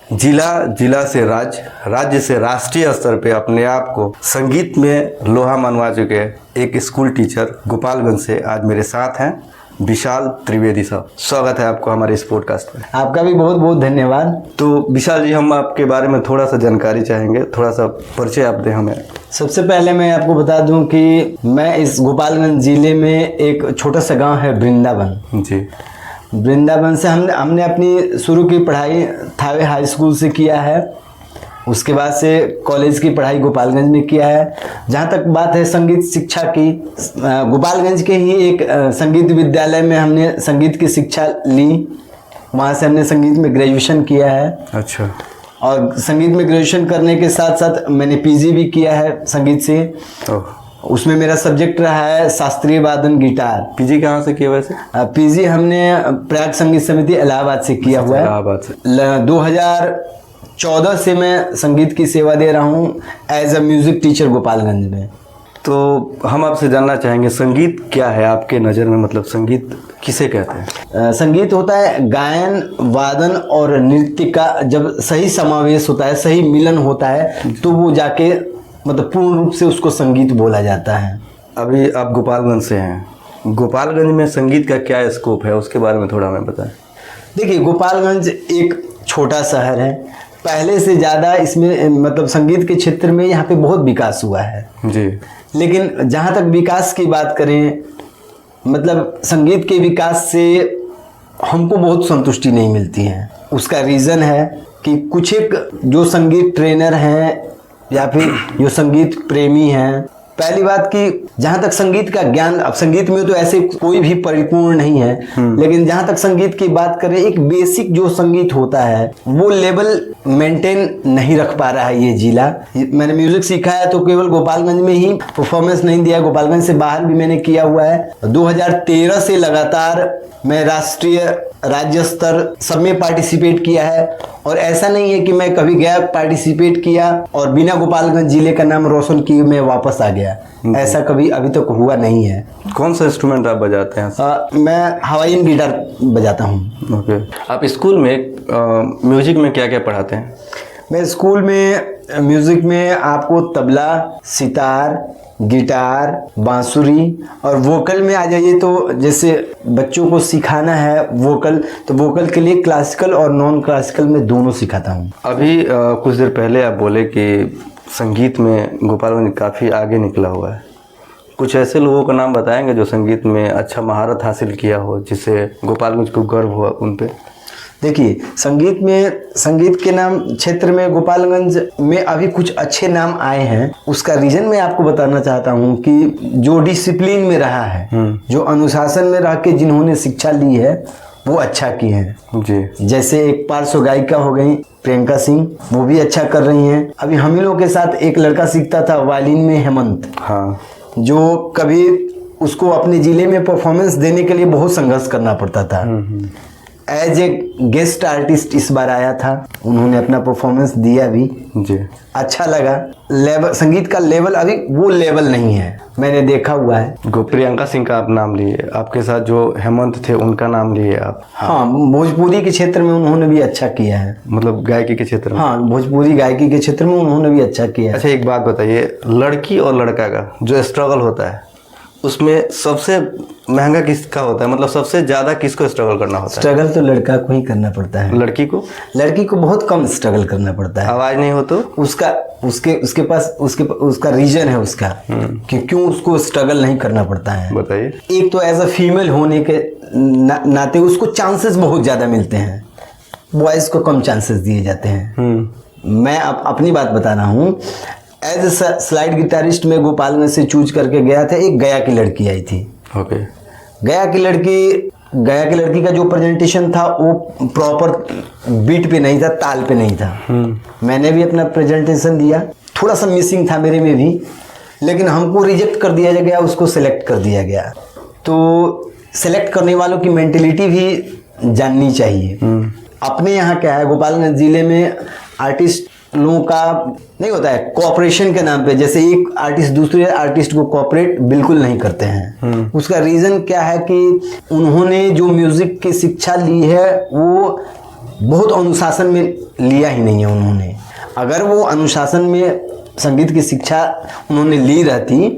जिला से राज्य से राष्ट्रीय स्तर पे अपने आप को संगीत में लोहा मनवा चुके एक स्कूल टीचर गोपालगंज से आज मेरे साथ हैं विशाल त्रिवेदी साहब। स्वागत है आपको हमारे इस पॉडकास्ट में। आपका भी बहुत बहुत धन्यवाद। तो विशाल जी, हम आपके बारे में थोड़ा सा जानकारी चाहेंगे, थोड़ा सा परिचय आप दें हमें। सबसे पहले मैं आपको बता दूं कि मैं इस गोपालगंज जिले में एक छोटा सा गांव है वृंदावन जी, वृंदावन से हमने अपनी शुरू की पढ़ाई थावे हाई स्कूल से किया है। उसके बाद से कॉलेज की पढ़ाई गोपालगंज में किया है। जहाँ तक बात है संगीत शिक्षा की, गोपालगंज के ही एक संगीत विद्यालय में हमने संगीत की शिक्षा ली। वहाँ से हमने संगीत में ग्रेजुएशन किया है। अच्छा। और संगीत में ग्रेजुएशन करने के साथ साथ मैंने पीजी भी किया है संगीत से। उसमें मेरा सब्जेक्ट रहा है शास्त्रीय वादन गिटार। पीजी कहाँ से किया वैसे? पीजी हमने प्रयाग संगीत समिति इलाहाबाद से किया हुआ है। इलाहाबाद से 2014 से मैं संगीत की सेवा दे रहा हूँ as a music teacher Gopalganj में। तो हम आपसे जानना चाहेंगे संगीत क्या है आपके नज़र में, मतलब संगीत किसे कहते हैं? संगीत होता है गायन, वादन और नृत्य का जब सही समावेश होता है, सही मिलन होता है, तो वो जाके मतलब पूर्ण रूप से उसको संगीत बोला जाता है। अभी आप गोपालगंज से हैं, गोपालगंज में संगीत का क्या स्कोप है उसके बारे में थोड़ा हमें बताएं। देखिए, गोपालगंज एक छोटा शहर है। पहले से ज़्यादा इसमें मतलब संगीत के क्षेत्र में यहाँ पे बहुत विकास हुआ है जी। लेकिन जहाँ तक विकास की बात करें, मतलब संगीत के विकास से हमको बहुत संतुष्टि नहीं मिलती है। उसका रीज़न है कि कुछ एक जो संगीत ट्रेनर हैं या फिर जो संगीत प्रेमी हैं, पहली बात कि जहाँ तक संगीत का ज्ञान, अब संगीत में तो ऐसे कोई भी परिपूर्ण नहीं है, लेकिन जहाँ तक संगीत की बात करें, एक बेसिक जो संगीत होता है वो लेवल मेंटेन नहीं रख पा रहा है ये जिला। मैंने म्यूजिक सीखा है तो केवल गोपालगंज में ही परफॉर्मेंस नहीं दिया, गोपालगंज से बाहर भी मैंने किया हुआ है। 2013 से लगातार मैं राष्ट्रीय राज्य स्तर सब में पार्टिसिपेट किया है। और ऐसा नहीं है कि मैं कभी गया पार्टिसिपेट किया और बिना गोपालगंज जिले का नाम रोशन किए मैं वापस आ गया, ऐसा कभी अभी तक हुआ नहीं है। कौन सा इंस्ट्रूमेंट आप बजाते हैं? मैं हवाईन गिटार बजाता हूँ। ओके। आप स्कूल में म्यूजिक में क्या क्या पढ़ाते हैं? मैं स्कूल में म्यूजिक में आपको तबला, सितार, गिटार, बांसुरी और वोकल में आ जाइए तो जैसे बच्चों को सिखाना है वोकल, तो वोकल के लिए क्लासिकल और नॉन क्लासिकल में दोनों सिखाता हूँ। अभी कुछ देर पहले आप बोले कि संगीत में गोपालगंज काफ़ी आगे निकला हुआ है। कुछ ऐसे लोगों का नाम बताएंगे जो संगीत में अच्छा महारत हासिल किया हो, जिससे गोपालगंज को गर्व हो उन पे? देखिए, संगीत के नाम क्षेत्र में गोपालगंज में अभी कुछ अच्छे नाम आए हैं। उसका रीजन मैं आपको बताना चाहता हूँ कि जो डिसिप्लिन में रहा है, जो अनुशासन में रह के जिन्होंने शिक्षा ली है वो अच्छा किए हैं जी। जैसे एक पार्श्व गायिका हो गई प्रियंका सिंह, वो भी अच्छा कर रही हैं। अभी हम ही लोग के साथ एक लड़का सीखता था वायलिन में, हेमंत, हाँ, जो कभी उसको अपने जिले में परफॉर्मेंस देने के लिए बहुत संघर्ष करना पड़ता था। एज ए गेस्ट आर्टिस्ट इस बार आया था, उन्होंने अपना परफॉर्मेंस दिया भी जी, अच्छा लगा। लेवल, संगीत का लेवल अभी वो लेवल नहीं है, मैंने देखा हुआ है। प्रियंका सिंह का आप नाम लिए, आपके साथ जो हेमंत थे उनका नाम लिए आप? हाँ, भोजपुरी के क्षेत्र में उन्होंने भी अच्छा किया है। मतलब गायकी के क्षेत्र में? हाँ, भोजपुरी गायकी के क्षेत्र में उन्होंने भी अच्छा किया है। अच्छा, एक बात बताइए, लड़की और लड़का का जो स्ट्रगल होता है उसमें सबसे महंगा किसका होता है? मतलब सबसे ज्यादा किसको स्ट्रगल करना होता है? स्ट्रगल तो लड़का को ही करना पड़ता है। लड़की को बहुत कम स्ट्रगल करना पड़ता है। आवाज नहीं हो तो उसके पास उसका रीजन है उसका कि क्यों उसको स्ट्रगल नहीं करना पड़ता है। बताइए। एक तो एज अ फीमेल होने के नाते उसको चांसेस बहुत ज्यादा मिलते हैं, बॉयज को कम चांसेस दिए जाते हैं। मैं अपनी बात बता रहा हूँ। एज ए स्लाइड गिटारिस्ट में गोपालगंज से चूज करके गया था। एक गया की लड़की आई थी। ओके। गया की लड़की का जो प्रेजेंटेशन था वो प्रॉपर बीट पे नहीं था, ताल पे नहीं था। मैंने भी अपना प्रेजेंटेशन दिया, थोड़ा सा मिसिंग था मेरे में भी, लेकिन हमको रिजेक्ट कर दिया गया, उसको सेलेक्ट कर दिया गया। तो सेलेक्ट करने वालों की मेंटेलिटी भी जाननी चाहिए। अपने यहाँ क्या है, गोपालगंज जिले में आर्टिस्ट लोगों का नहीं होता है कोऑपरेशन के नाम पे, जैसे एक आर्टिस्ट दूसरे आर्टिस्ट को कोऑपरेट बिल्कुल नहीं करते हैं। उसका रीज़न क्या है कि उन्होंने जो म्यूज़िक की शिक्षा ली है वो बहुत अनुशासन में लिया ही नहीं है उन्होंने। अगर वो अनुशासन में संगीत की शिक्षा उन्होंने ली रहती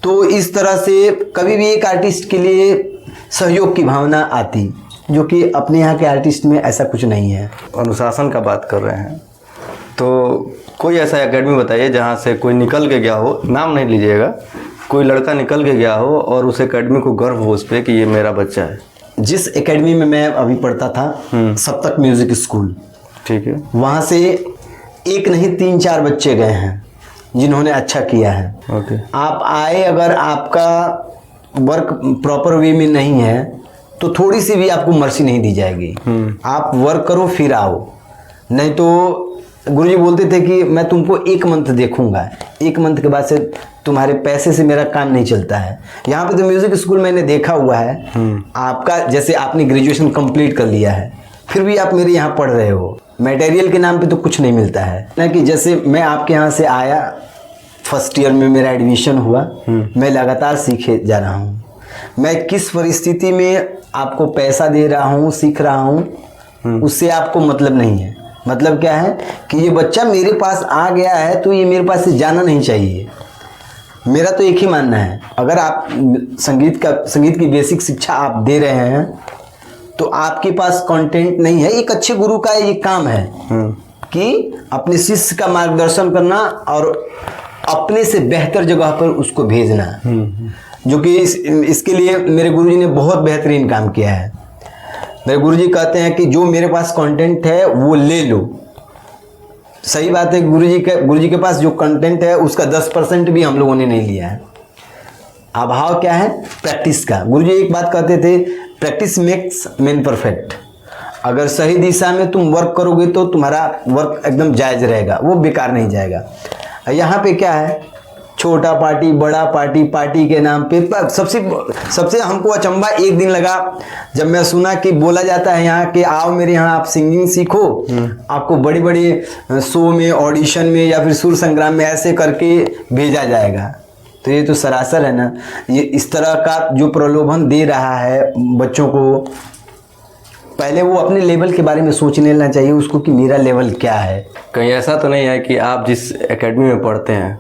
तो इस तरह से कभी भी एक आर्टिस्ट के लिए सहयोग की भावना आती, जो कि अपने यहाँ के आर्टिस्ट में ऐसा कुछ नहीं है। अनुशासन का बात कर रहे हैं तो कोई ऐसा एकेडमी बताइए जहाँ से कोई निकल के गया हो, नाम नहीं लीजिएगा, कोई लड़का निकल के गया हो और उस एकेडमी को गर्व हो उस पर कि ये मेरा बच्चा है। जिस एकेडमी में मैं अभी पढ़ता था, सप्तक म्यूजिक स्कूल, ठीक है, वहाँ से एक नहीं 3-4 बच्चे गए हैं जिन्होंने अच्छा किया है। ओके। आप आए, अगर आपका वर्क प्रॉपर वे में नहीं है तो थोड़ी सी भी आपको मर्सी नहीं दी जाएगी। आप वर्क करो फिर आओ, नहीं तो गुरुजी बोलते थे कि मैं तुमको 1 मंथ देखूंगा, 1 मंथ के बाद से तुम्हारे पैसे से मेरा काम नहीं चलता है। यहाँ पे तो म्यूजिक स्कूल मैंने देखा हुआ है, आपका जैसे आपने ग्रेजुएशन कंप्लीट कर लिया है फिर भी आप मेरे यहाँ पढ़ रहे हो, मटेरियल के नाम पे तो कुछ नहीं मिलता है ना। कि जैसे मैं आपके यहाँ से आया, फर्स्ट ईयर में मेरा एडमिशन हुआ, मैं लगातार सीखे जा रहा हूँ। मैं किस परिस्थिति में आपको पैसा दे रहा हूँ, सीख रहा हूँ, उससे आपको मतलब नहीं है। मतलब क्या है कि ये बच्चा मेरे पास आ गया है तो ये मेरे पास से जाना नहीं चाहिए। मेरा तो एक ही मानना है, अगर आप संगीत की बेसिक शिक्षा आप दे रहे हैं तो आपके पास कंटेंट नहीं है। एक अच्छे गुरु का ये काम है कि अपने शिष्य का मार्गदर्शन करना और अपने से बेहतर जगह पर उसको भेजना, जो कि इसके लिए मेरे गुरुजी ने बहुत बेहतरीन काम किया है। मेरे गुरुजी कहते हैं कि जो मेरे पास कंटेंट है वो ले लो। सही बात है, गुरुजी के पास जो कंटेंट है उसका 10% भी हम लोगों ने नहीं लिया है। अभाव क्या है? प्रैक्टिस का। गुरुजी एक बात कहते थे, प्रैक्टिस मेक्स मैन परफेक्ट। अगर सही दिशा में तुम वर्क करोगे तो तुम्हारा वर्क एकदम जायज रहेगा, वो बेकार नहीं जाएगा। यहाँ पे क्या है, छोटा पार्टी बड़ा पार्टी, पार्टी के नाम पे सबसे हमको अचंभा एक दिन लगा जब मैं सुना कि बोला जाता है यहाँ कि आओ मेरे यहाँ आप सिंगिंग सीखो, आपको बड़ी बड़ी शो में, ऑडिशन में या फिर सुर संग्राम में ऐसे करके भेजा जाएगा। तो ये तो सरासर है ना। ये इस तरह का जो प्रलोभन दे रहा है बच्चों को, पहले वो अपने लेवल के बारे में सोच लेना चाहिए उसको कि मेरा लेवल क्या है। कहीं ऐसा तो नहीं है कि आप जिस एकेडमी में पढ़ते हैं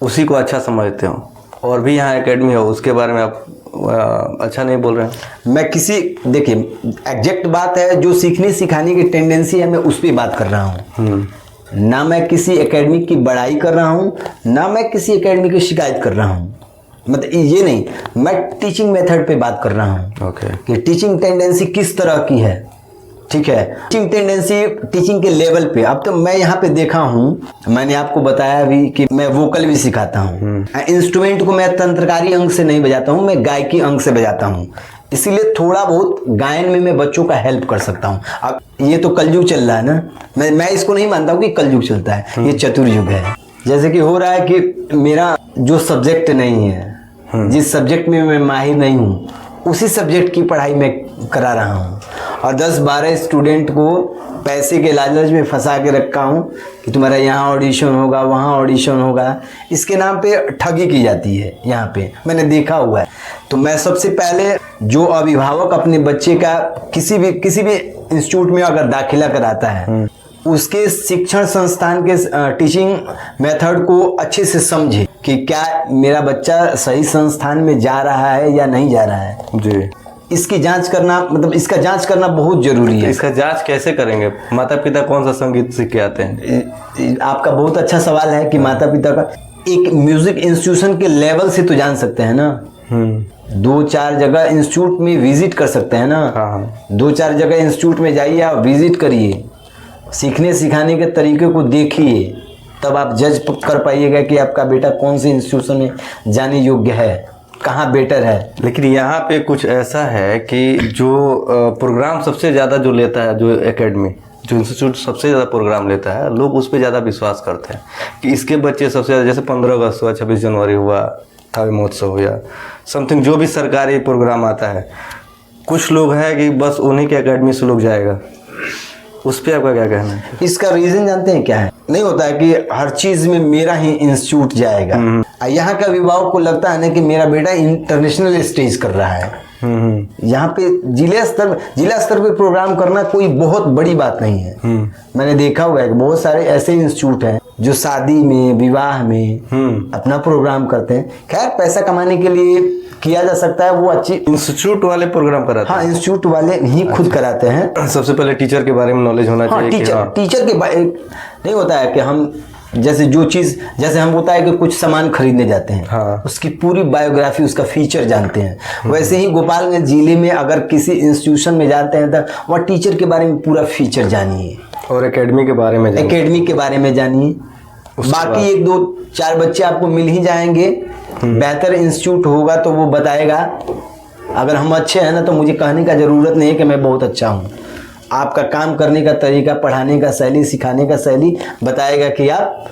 उसी को अच्छा समझते हो और भी यहाँ एकेडमी हो उसके बारे में आप अच्छा नहीं बोल रहे हैं? मैं देखिए एग्जैक्ट बात है, जो सीखने सिखाने की टेंडेंसी है मैं उस पर बात कर रहा हूँ। ना मैं किसी एकेडमी की बड़ाई कर रहा हूँ, ना मैं किसी एकेडमी की शिकायत कर रहा हूँ। मतलब ये नहीं, मैं टीचिंग मेथड पे बात कर रहा हूँ। ओके। कि टीचिंग टेंडेंसी किस तरह की है, ठीक है। टीचिंग टेंडेंसी टीचिंग के लेवल पे। अब तो मैं यहाँ पे देखा हूँ, मैंने आपको बताया भी कि मैं वोकल भी सिखाता हूँ। इंस्ट्रूमेंट को मैं तंत्रकारी अंग से नहीं बजाता हूँ, मैं गायकी अंग से बजाता हूँ। इसीलिए थोड़ा बहुत गायन में मैं बच्चों का हेल्प कर सकता हूँ। अब ये तो कलयुग चल रहा है ना, मैं इसको नहीं मानता हूँ कि कलयुग चलता है, ये चतुर्युग है। जैसे कि हो रहा है कि मेरा जो सब्जेक्ट नहीं है, जिस सब्जेक्ट में मैं माहिर नहीं हूँ, उसी सब्जेक्ट की पढ़ाई मैं करा रहा हूँ और 10-12 स्टूडेंट को पैसे के लालच में फंसा के रखा हूँ कि तुम्हारा यहाँ ऑडिशन होगा, वहाँ ऑडिशन होगा। इसके नाम पे ठगी की जाती है यहाँ पे, मैंने देखा हुआ है। तो मैं सबसे पहले, जो अभिभावक अपने बच्चे का किसी भी इंस्टीट्यूट में अगर दाखिला कराता है, उसके शिक्षण संस्थान के टीचिंग मेथड को अच्छे से समझे कि क्या मेरा बच्चा सही संस्थान में जा रहा है या नहीं जा रहा है। जी, इसकी जांच करना, मतलब इसका जांच करना बहुत जरूरी है। इसका जांच कैसे करेंगे? माता पिता कौन सा संगीत सीख के आते हैं? आपका बहुत अच्छा सवाल है कि माता पिता का एक म्यूजिक इंस्टीट्यूशन के लेवल से तो जान सकते हैं ना। 2-4 जगह इंस्टीट्यूट में विजिट कर सकते हैं ना। हाँ। 2-4 जगह इंस्टीट्यूट में जाइए, आप विजिट करिए, सीखने सिखाने के तरीके को देखिए, तब आप जज कर पाइएगा कि आपका बेटा कौन से इंस्टीट्यूशन में जाने योग्य है, कहाँ बेटर है। लेकिन यहाँ पे कुछ ऐसा है कि जो प्रोग्राम सबसे ज़्यादा जो लेता है, जो एकेडमी, जो इंस्टीट्यूट सबसे ज़्यादा प्रोग्राम लेता है, लोग उस पर ज़्यादा विश्वास करते हैं कि इसके बच्चे सबसे ज़्यादा, जैसे 15 अगस्त हुआ, 26 जनवरी हुआ, काव्य महोत्सव हुआ, समथिंग जो भी सरकारी प्रोग्राम आता है, कुछ लोग हैं कि बस उन्हीं के एकेडमी से लोग जाएगा। उस पर आपका क्या कहना है? इसका रीज़न जानते हैं क्या है? नहीं होता है कि हर चीज़ में मेरा ही इंस्टीट्यूट जाएगा। यहाँ का अभिभावक को लगता है ना कि मेरा बेटा इंटरनेशनल स्टेज कर रहा है। यहाँ पे जिला स्तर पे प्रोग्राम करना कोई बहुत बड़ी बात नहीं है। मैंने देखा हुआ है कि बहुत सारे ऐसे इंस्टीट्यूट हैं जो शादी में, विवाह में अपना प्रोग्राम करते हैं। खैर, पैसा कमाने के लिए किया जा सकता है, वो अच्छी इंस्टीट्यूट वाले प्रोग्राम कराते हैं। हाँ, इंस्टीट्यूट वाले ही खुद कराते हैं। सबसे पहले टीचर के बारे में नॉलेज होना चाहिए। टीचर के नहीं होता है कि हम जैसे जो चीज़, जैसे हम होता है कि कुछ सामान खरीदने जाते हैं, हाँ। उसकी पूरी बायोग्राफी, उसका फीचर जानते हैं। वैसे ही गोपालगंज जिले में अगर किसी इंस्टीट्यूशन में जाते हैं तो वहाँ टीचर के बारे में पूरा फीचर जानिए और एकेडमी के बारे में जानिए। बाकी 1 2 4 बच्चे आपको मिल ही जाएंगे। बेहतर इंस्टीट्यूट होगा तो वो बताएगा। अगर हम अच्छे हैं ना तो मुझे कहने का ज़रूरत नहीं है कि मैं बहुत अच्छा हूँ। आपका काम करने का तरीका, पढ़ाने का शैली, सिखाने का शैली बताएगा कि आप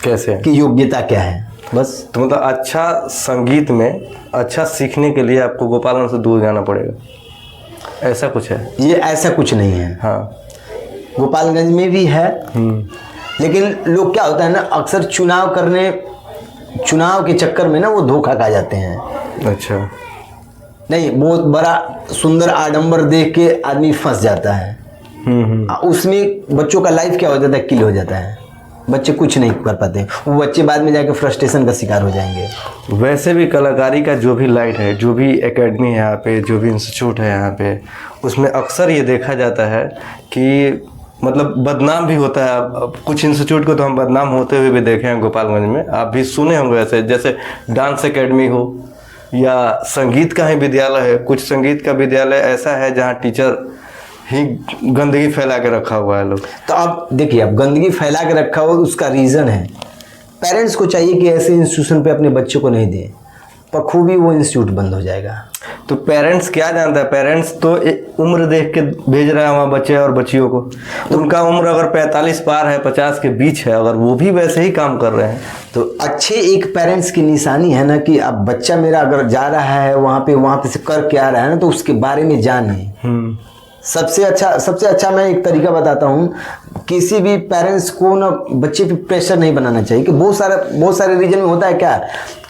कैसे हैं, कि योग्यता क्या है। बस तो मतलब अच्छा संगीत में अच्छा सीखने के लिए आपको गोपालगंज से दूर जाना पड़ेगा, ऐसा कुछ है? ये ऐसा कुछ नहीं है। हाँ, गोपालगंज में भी है, लेकिन लोग क्या होता है ना, अक्सर चुनाव के चक्कर में ना वो धोखा खा जाते हैं। अच्छा। नहीं, बहुत बड़ा सुंदर आडंबर देख के आदमी फंस जाता है। उसमें बच्चों का लाइफ क्या हो जाता है, किल हो जाता है। बच्चे कुछ नहीं कर पाते, वो बच्चे बाद में जाके फ्रस्ट्रेशन का शिकार हो जाएंगे। वैसे भी कलाकारी का जो भी लाइट है, जो भी एकेडमी है यहाँ पे, जो भी इंस्टीट्यूट है यहाँ पे, उसमें अक्सर ये देखा जाता है कि मतलब बदनाम भी होता है। अब कुछ इंस्टीट्यूट को तो हम बदनाम होते हुए भी देखे हैं गोपालगंज में, आप भी सुने होंगे ऐसे, जैसे डांस एकेडमी हो या संगीत का ही विद्यालय है। कुछ संगीत का विद्यालय ऐसा है जहाँ टीचर ही गंदगी फैला के रखा हुआ है लोग। तो अब देखिए, अब गंदगी फैला के रखा हुआ, उसका रीज़न है पेरेंट्स को चाहिए कि ऐसे इंस्टीट्यूशन पे अपने बच्चों को नहीं दें, बखूबी वो इंस्टीट्यूट बंद हो जाएगा। तो पेरेंट्स क्या जानता है, पेरेंट्स तो उम्र देख के भेज रहा है वहाँ बच्चे और बच्चियों को। तो उनका उम्र अगर 45 पार है, 50 के बीच है, अगर वो भी वैसे ही काम कर रहे हैं तो अच्छे एक पेरेंट्स की निशानी है ना कि अब बच्चा मेरा अगर जा रहा है वहाँ पे से कर क्या रहा है ना, तो उसके बारे में जाने। सबसे अच्छा मैं एक तरीका बताता हूँ, किसी भी पेरेंट्स को ना बच्चे पे प्रेशर नहीं बनाना चाहिए। कि बहुत सारे रीजन में होता है क्या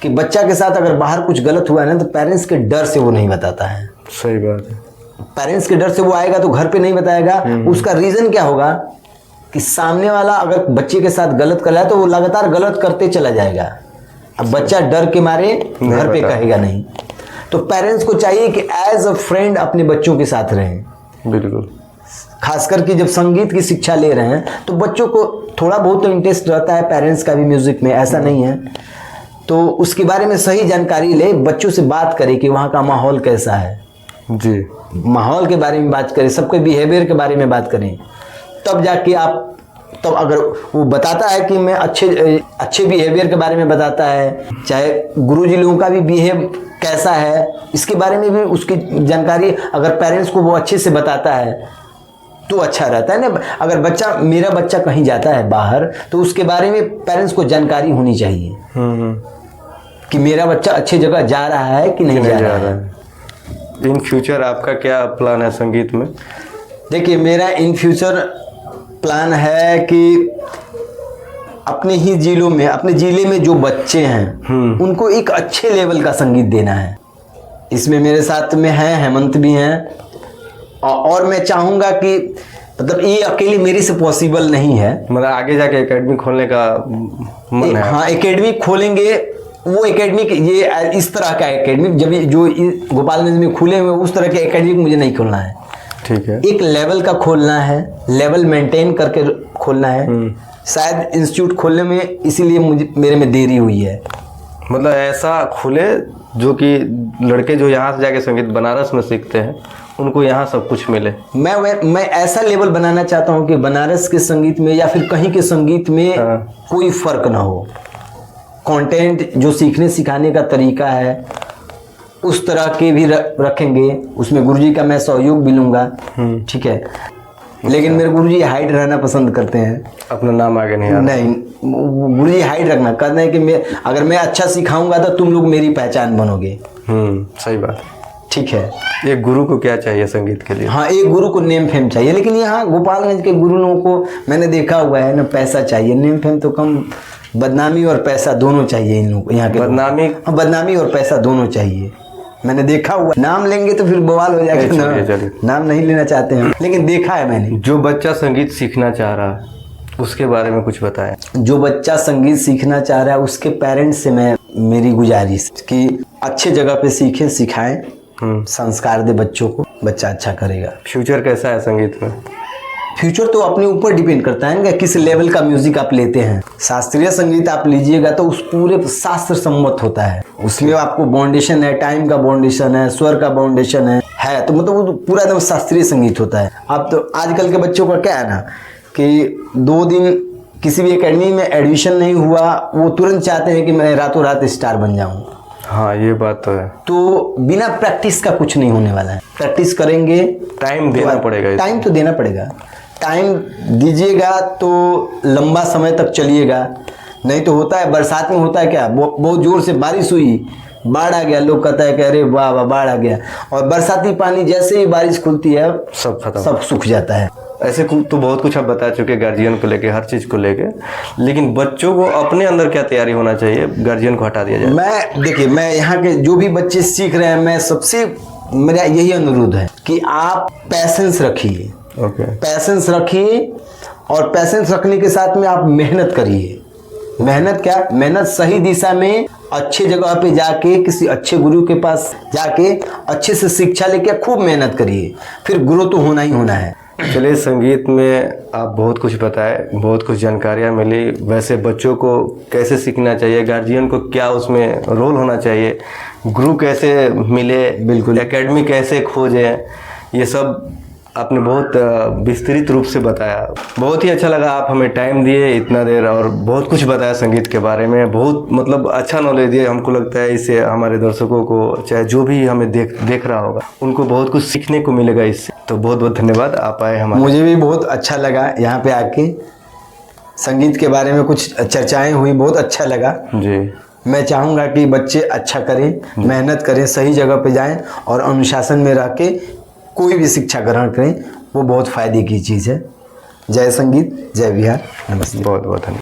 कि बच्चा के साथ अगर बाहर कुछ गलत हुआ है ना, तो पेरेंट्स के डर से वो नहीं बताता है। सही बात है। पेरेंट्स के डर से वो आएगा तो घर पे नहीं बताएगा। उसका रीज़न क्या होगा कि सामने वाला अगर बच्चे के साथ गलत कर रहा है तो वो लगातार गलत करते चला जाएगा। अब बच्चा डर के मारे घर पे कहेगा नहीं। तो पेरेंट्स को चाहिए कि एज अ फ्रेंड अपने बच्चों के साथ रहें। बिल्कुल। खासकर कि जब संगीत की शिक्षा ले रहे हैं तो बच्चों को थोड़ा बहुत तो इंटरेस्ट रहता है पेरेंट्स का भी म्यूज़िक में, ऐसा नहीं है। तो उसके बारे में सही जानकारी ले, बच्चों से बात करें कि वहाँ का माहौल कैसा है जी, माहौल के बारे में बात करें, सबके बिहेवियर के बारे में बात करें। तब जाके आप, तब अगर वो बताता है कि मैं अच्छे बिहेवियर के बारे में बताता है, चाहे गुरुजी लोगों का भी बिहेव कैसा है, इसके बारे में भी उसकी जानकारी अगर पेरेंट्स को वो अच्छे से बताता है तो अच्छा रहता है ना। अगर मेरा बच्चा कहीं जाता है बाहर तो उसके बारे में पेरेंट्स को जानकारी होनी चाहिए कि मेरा बच्चा अच्छी जगह जा रहा है कि नहीं जा रहा है। इन फ्यूचर आपका क्या प्लान है संगीत में? देखिए, मेरा इन फ्यूचर प्लान है कि अपने जिले में जो बच्चे हैं उनको एक अच्छे लेवल का संगीत देना है। इसमें मेरे साथ में है हेमंत भी हैं, और मैं चाहूँगा कि मतलब ये अकेले मेरे से पॉसिबल नहीं है। मतलब आगे जाके एकेडमी खोलने का मन है? हाँ, एकेडमी खोलेंगे। वो एकेडमी ये इस तरह का एकेडमी जब जो गोपालगंज में खुले हुए उस तरह के एकेडमी मुझे नहीं खोलना है। ठीक है, एक लेवल का खोलना है, लेवल मेंटेन करके खोलना है। शायद इंस्टीट्यूट खोलने में इसीलिए मेरे में देरी हुई है। मतलब ऐसा खुले जो कि लड़के जो यहाँ से जाके संगीत बनारस में सीखते हैं उनको यहाँ सब कुछ मिले। मैं ऐसा लेवल बनाना चाहता हूँ कि बनारस के संगीत में या फिर कहीं के संगीत में कोई फर्क ना हो। कंटेंट जो सीखने सिखाने का तरीका है उस तरह के भी रखेंगे। उसमें गुरुजी का मैं सहयोग भी लूँगा, ठीक है। लेकिन मेरे गुरुजी हाइट रहना पसंद करते हैं, अपना नाम आगे नहीं। गुरुजी हाइट रखना कहते हैं कि अगर मैं अच्छा सिखाऊंगा तो तुम लोग मेरी पहचान बनोगे। सही बात, ठीक है। एक गुरु को क्या चाहिए संगीत के लिए? हाँ, एक गुरु को नेम फेम चाहिए। लेकिन यहाँ गोपालगंज के गुरु लोगों को मैंने देखा हुआ है ना, पैसा चाहिए, नेम फेम तो कम बदनामी और पैसा दोनों चाहिए इन लोग यहाँ के। बदनामी और पैसा दोनों चाहिए, मैंने देखा हुआ। नाम लेंगे तो फिर बवाल हो जाएगा ना, नाम नहीं लेना चाहते हैं, लेकिन देखा है मैंने। जो बच्चा संगीत सीखना चाह रहा है उसके बारे में कुछ बताएं। जो बच्चा संगीत सीखना चाह रहा है उसके पेरेंट्स से मेरी गुजारिश कि अच्छे जगह पे सीखें, सिखाएं, संस्कार दे बच्चों को, बच्चा अच्छा करेगा। फ्यूचर कैसा है संगीत में? फ्यूचर तो अपने ऊपर डिपेंड करता है ना, किस लेवल का म्यूजिक आप लेते हैं। शास्त्रीय संगीत आप लीजिएगा तो उस पूरे शास्त्र सम्मत होता है, उसमें आपको बाउंडेशन है, टाइम का बाउंडेशन है, स्वर का बाउंडेशन है, तो मतलब वो पूरा एकदम शास्त्रीय संगीत होता है। अब तो आजकल के बच्चों का क्या है ना कि 2 दिन किसी भी एकेडमी में एडमिशन नहीं हुआ, वो तुरंत चाहते हैं कि मैं रातों रात स्टार बन जाऊं। हाँ, ये बात तो है। तो बिना प्रैक्टिस का कुछ नहीं होने वाला है। प्रैक्टिस करेंगे, टाइम देना पड़ेगा, टाइम तो देना पड़ेगा। टाइम दीजिएगा तो लंबा समय तक चलिएगा। नहीं तो होता है बरसात में होता है क्या, बहुत जोर से बारिश हुई, बाढ़ आ गया, लोग कहता है कि अरे वाह वाह बाढ़ आ गया, और बरसाती पानी जैसे ही बारिश खुलती है सब खत्म, सब सूख जाता है। ऐसे तो बहुत कुछ आप बता चुके गार्जियन को लेके, हर चीज़ को लेके, लेकिन बच्चों को अपने अंदर क्या तैयारी होना चाहिए, गार्जियन को हटा दिया जाए? देखिए, मैं यहाँ के जो भी बच्चे सीख रहे हैं, मैं सबसे मेरा यही अनुरोध है कि आप पैसेंस रखिए। पैसेंस रखिए, और पैसेंस रखने के साथ में आप मेहनत करिए। मेहनत क्या, मेहनत सही दिशा में, अच्छे जगह पे जाके, किसी अच्छे गुरु के पास जाके अच्छे से शिक्षा लेके खूब मेहनत करिए, फिर ग्रो तो होना ही होना है। चलिए, संगीत में आप बहुत कुछ बताए, बहुत कुछ जानकारियाँ मिली। वैसे बच्चों को कैसे सीखना चाहिए, गार्जियन को क्या उसमें रोल होना चाहिए, गुरु कैसे मिले, बिल्कुल एकेडमी कैसे खोजें, ये सब आपने बहुत विस्तृत रूप से बताया। बहुत ही अच्छा लगा, आप हमें टाइम दिए इतना देर और बहुत कुछ बताया संगीत के बारे में। बहुत मतलब अच्छा नॉलेज दिए, हमको लगता है इससे हमारे दर्शकों को, चाहे जो भी हमें देख रहा होगा, उनको बहुत कुछ सीखने को मिलेगा इससे। तो बहुत बहुत धन्यवाद, आप आए हमारे। मुझे भी बहुत अच्छा लगा यहाँ पे आके, संगीत के बारे में कुछ चर्चाएँ हुई, बहुत अच्छा लगा जी। मैं चाहूँगा कि बच्चे अच्छा करें, मेहनत करें, सही जगह पे जाएं और अनुशासन में रह के कोई भी शिक्षा ग्रहण करें, वो बहुत फ़ायदे की चीज़ है। जय संगीत, जय बिहार, नमस्ते। बहुत बहुत धन्यवाद।